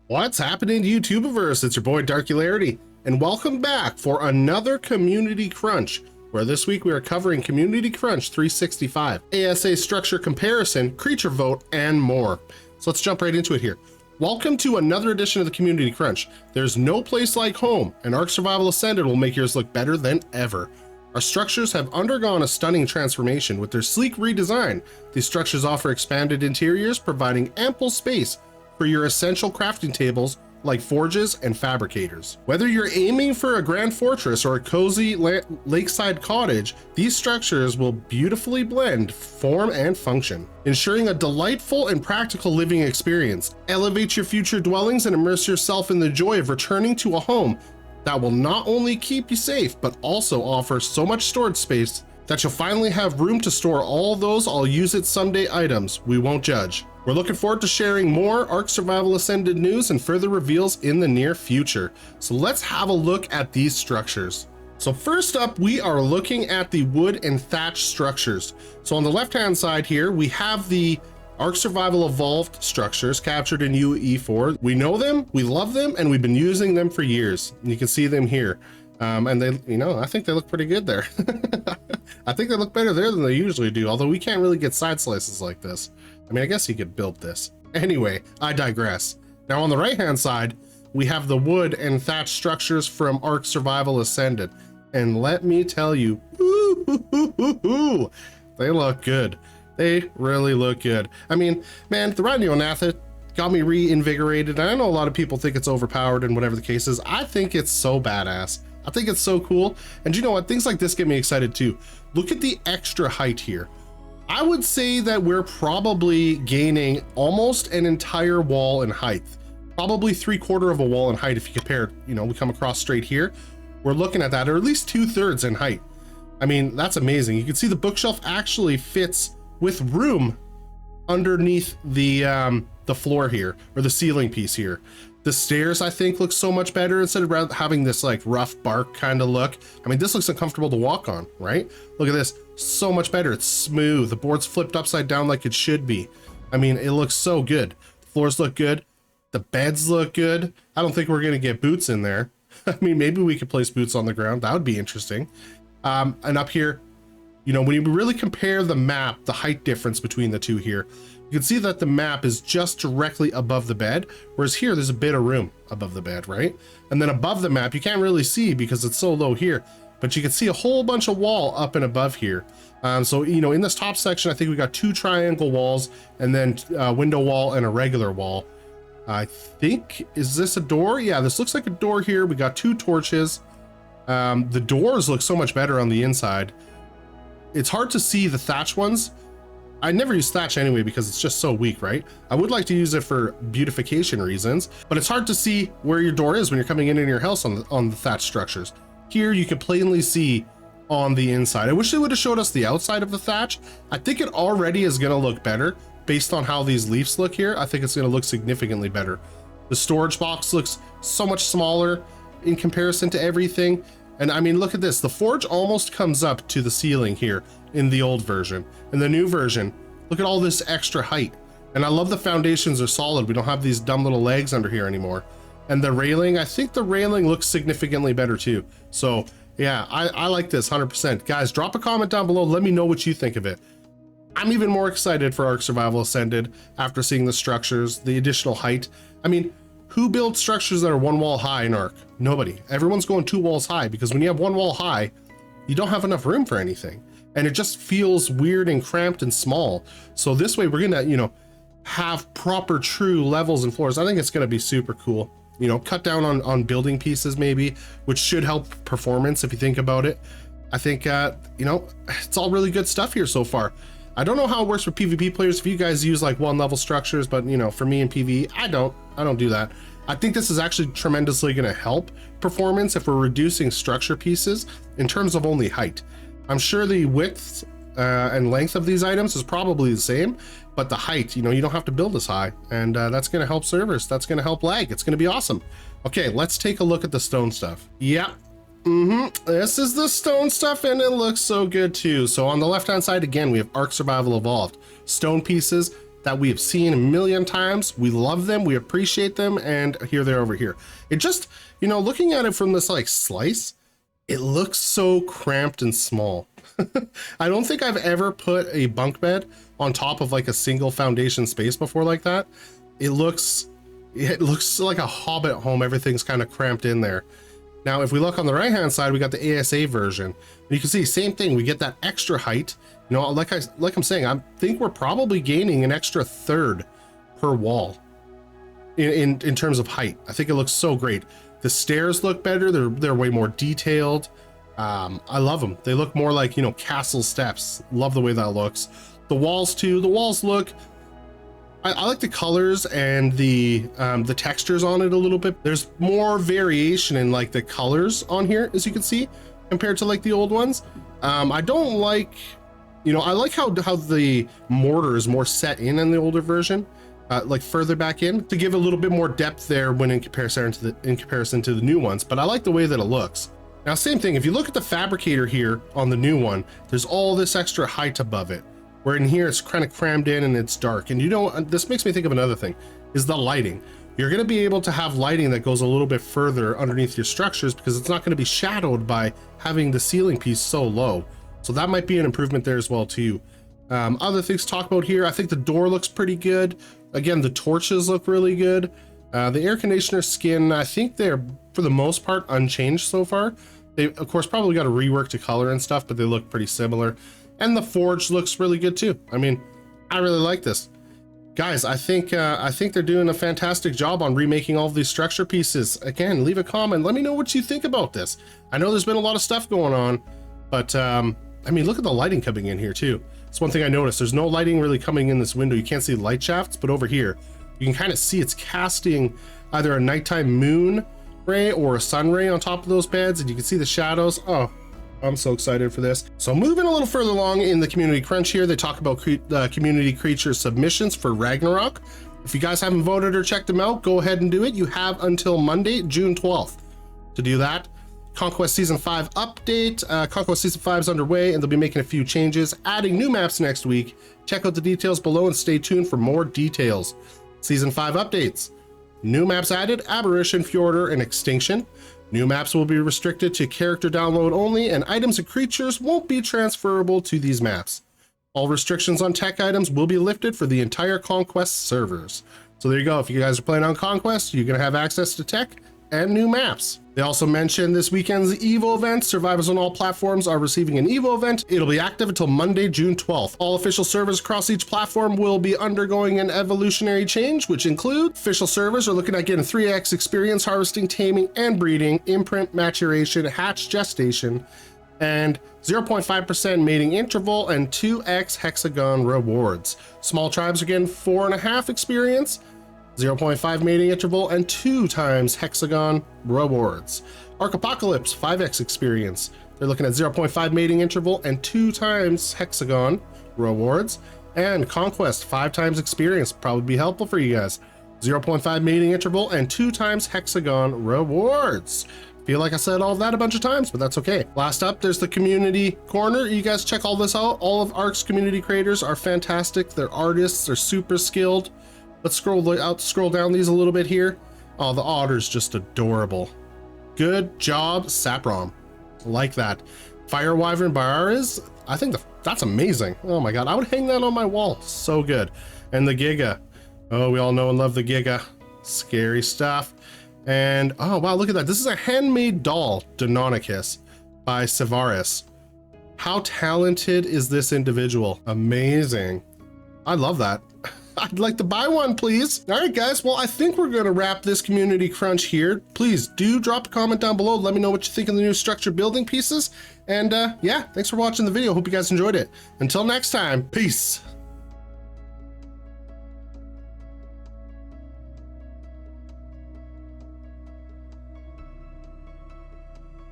What's happening to YouTubeverse? It's your boy Darkularity, and welcome back for another Community Crunch, where this week we are covering Community Crunch 365, ASA structure comparison, creature vote, and more. So let's jump right into it here. Welcome to another edition of the Community Crunch. There's no place like home, and Arksurvivalascended will make yours look better than ever. Our structures have undergone a stunning transformation with their sleek redesign. These structures offer expanded interiors, providing ample space for your essential crafting tables like forges and fabricators. Whether you're aiming for a grand fortress or a cozy lakeside cottage, these structures will beautifully blend form and function, ensuring a delightful and practical living experience. Elevate your future dwellings and immerse yourself in the joy of returning to a home that will not only keep you safe, but also offer so much storage space that you'll finally have room to store all those I'll use it someday items. We won't judge. We're looking forward to sharing more Arksurvivalascended news and further reveals in the near future. So let's have a look at these structures. So first up, we are looking at the wood and thatch structures. So on the left-hand side here, we have the Ark Survival Evolved structures captured in UE4. We know them, we love them, and we've been using them for years. And you can see them here. And they, I think they look pretty good there. I think they look better there than they usually do, although we can't really get side slices like this. I mean, I guess you could build this. Anyway, I digress. Now on the right-hand side, we have the wood and thatch structures from Arksurvivalascended. And let me tell you, they look good. They really look good. I mean, man, the Radionatha got me reinvigorated. And I know a lot of people think it's overpowered and whatever the case is. I think it's so badass. I think it's so cool. And you know what? Things like this get me excited too. Look at the extra height here. I would say that we're probably gaining almost an entire wall in height. Probably 3/4 of a wall in height if you compare, we come across straight here. We're looking at that, or at least 2/3 in height. I mean, that's amazing. You can see the bookshelf actually fits with room underneath the floor here, or the ceiling piece here. The stairs, I think, look so much better instead of having this like rough bark kind of look. I mean, this looks uncomfortable to walk on, right? Look at this, so much better. It's smooth. The board's flipped upside down like it should be. I mean, it looks so good. The floors look good. The beds look good. I don't think we're gonna get boots in there. I mean, maybe we could place boots on the ground. That would be interesting. And up here, when you really compare the map, the height difference between the two here, you can see that the map is just directly above the bed, whereas here there's a bit of room above the bed, right? And then above the map, you can't really see because it's so low here, but you can see a whole bunch of wall up and above here. So, in this top section, I think we got 2 triangle walls and then a window wall and a regular wall. I think, is this a door? Yeah, this looks like a door here. We got 2 torches. The doors look so much better on the inside. It's hard to see the thatch ones. I never use thatch anyway because it's just so weak, right? I would like to use it for beautification reasons, but it's hard to see where your door is when you're coming in your house on the thatch structures. Here you can plainly see on the inside. I wish they would have showed us the outside of the thatch. I think it already is gonna look better based on how these leaves look here. I think it's gonna look significantly better. The storage box looks so much smaller in comparison to everything. And I mean, look at this. The forge almost comes up to the ceiling here in the old version. In the new version, look at all this extra height. And I love the foundations are solid. We don't have these dumb little legs under here anymore. And the railing, I think the railing looks significantly better too. So yeah, I like this 100%. Guys, drop a comment down below. Let me know what you think of it. I'm even more excited for Arksurvivalascended after seeing the structures, the additional height. I mean, who builds structures that are 1 wall high in Ark? Nobody. Everyone's going 2 walls high because when you have 1 wall high, you don't have enough room for anything. And it just feels weird and cramped and small. So this way we're gonna, have proper true levels and floors. I think it's gonna be super cool. Cut down on building pieces maybe, which should help performance if you think about it. I think, it's all really good stuff here so far. I don't know how it works for PvP players, if you guys use like 1 level structures, but for me in PvE, I don't do that. I think this is actually tremendously gonna help performance if we're reducing structure pieces in terms of only height. I'm sure the width and length of these items is probably the same, but the height, you don't have to build as high, and that's gonna help servers. That's gonna help lag. It's gonna be awesome. Okay, let's take a look at the stone stuff. Yep. This is the stone stuff, and it looks so good too. So on the left hand side, again, we have Ark Survival Evolved. Stone pieces, that we have seen a million times. We love them, we appreciate them, and here they're over here. It just, you know, looking at it from this like slice, it looks so cramped and small. I don't think I've ever put a bunk bed on top of like a single foundation space before like that. It looks like a Hobbit home. Everything's kind of cramped in there. Now, if we look on the right-hand side, we got the ASA version. You can see same thing. We get that extra height. You know, like I'm saying, I think we're probably gaining an extra third per wall in terms of height. I think it looks so great. The stairs look better. They're way more detailed. I love them. They look more like, you know, castle steps. Love the way that looks. The walls too. The walls look. I like the colors and the textures on it a little bit. There's more variation in like the colors on here, as you can see, compared to like the old ones. I don't like, you know, I like how the mortar is more set in the older version, like further back in, to give a little bit more depth there when in comparison to the new ones. But I like the way that it looks. Now, same thing. If you look at the fabricator here on the new one, there's all this extra height above it. Where in here it's kind of crammed in and it's dark. And you know, this makes me think of another thing, is the lighting. You're going to be able to have lighting that goes a little bit further underneath your structures because it's not going to be shadowed by having the ceiling piece so low. So that might be an improvement there as well too. Other things to talk about here, I think the door looks pretty good. Again, the torches look really good. The air conditioner skin, I think they're for the most part unchanged so far. They of course probably got to rework to color and stuff, but they look pretty similar. And the forge looks really good too. I mean, I really like this. Guys, I think they're doing a fantastic job on remaking all of these structure pieces. Again, leave a comment. Let me know what you think about this. I know there's been a lot of stuff going on, but I mean, look at the lighting coming in here too. It's one thing I noticed. There's no lighting really coming in this window. You can't see light shafts, but over here, you can kind of see it's casting either a nighttime moon ray or a sun ray on top of those beds, and you can see the shadows. Oh, I'm so excited for this. So moving a little further along in the community crunch here, they talk about community creature submissions for Ragnarok. If you guys haven't voted or checked them out, go ahead and do it. You have until Monday, June 12th to do that. Conquest Season 5 update. Conquest Season 5 is underway and they'll be making a few changes, adding new maps next week. Check out the details below and stay tuned for more details. Season 5 updates. New maps added, Aberration, Fjorder, and Extinction. New maps will be restricted to character download only, and items and creatures won't be transferable to these maps. All restrictions on tech items will be lifted for the entire Conquest servers. So there you go. If you guys are playing on Conquest, you're going to have access to tech and new maps. They also mentioned this weekend's EVO event. Survivors on all platforms are receiving an EVO event. It'll be active until Monday, June 12th. All official servers across each platform will be undergoing an evolutionary change, which include official servers are looking at getting 3x experience harvesting, taming, and breeding, imprint, maturation, hatch, gestation, and 0.5% mating interval and 2x hexagon rewards. Small tribes are getting 4.5 experience, 0.5 mating interval, and 2 times hexagon rewards. Apocalypse 5x experience. They're looking at 0.5 mating interval and 2 times hexagon rewards. And Conquest 5 times experience, probably be helpful for you guys. 0.5 mating interval and 2 times hexagon rewards. Feel like I said all of that a bunch of times, but that's okay. Last up, there's the community corner. You guys check all this out. All of Ark's community creators are fantastic. They're artists, they're super skilled. Let's scroll down these a little bit here. Oh, the otter's just adorable. Good job, Saprom. Like that. Fire Wyvern Bararis, I think that's amazing. Oh my god, I would hang that on my wall. So good. And the Giga. Oh, we all know and love the Giga. Scary stuff. And oh wow, look at that. This is a handmade doll, Deinonychus, by Sevaris. How talented is this individual? Amazing. I love that. I'd like to buy one, please. All right, guys. Well, I think we're going to wrap this community crunch here. Please do drop a comment down below. Let me know what you think of the new structure building pieces. And yeah, thanks for watching the video. Hope you guys enjoyed it. Until next time, peace.